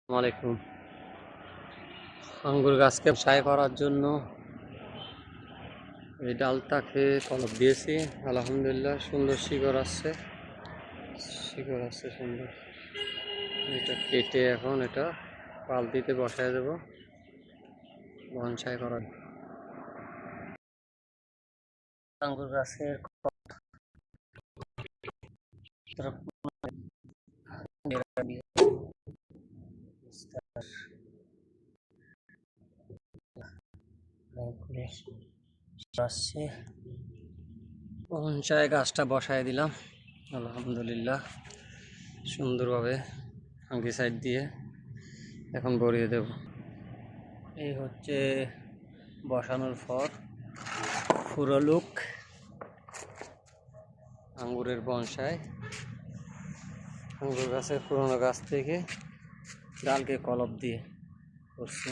আলাইকুম। আঙ্গুর গাছকে ছায়া করার জন্য এই ডালটাকে কলপ দিয়েছি। আলহামদুলিল্লাহ সুন্দর শিকড় আসছে সুন্দর। এটা কেটে এখন এটা বালতিতে বসায় দেবো বনসাই করার। আঙ্গুর গাছের আসছে বনসাই গাছটা বসায় দিলাম। আলহামদুলিল্লাহ সুন্দরভাবে ফাঙ্গিসাইড দিয়ে এখন ভরিয়ে দেব। এই হচ্ছে বসানোর পর পুরো লুক আঙ্গুরের বনসাই। আঙ্গুর গাছের পুরোনো গাছ থেকে ডালকে কলপ দিয়ে করছি।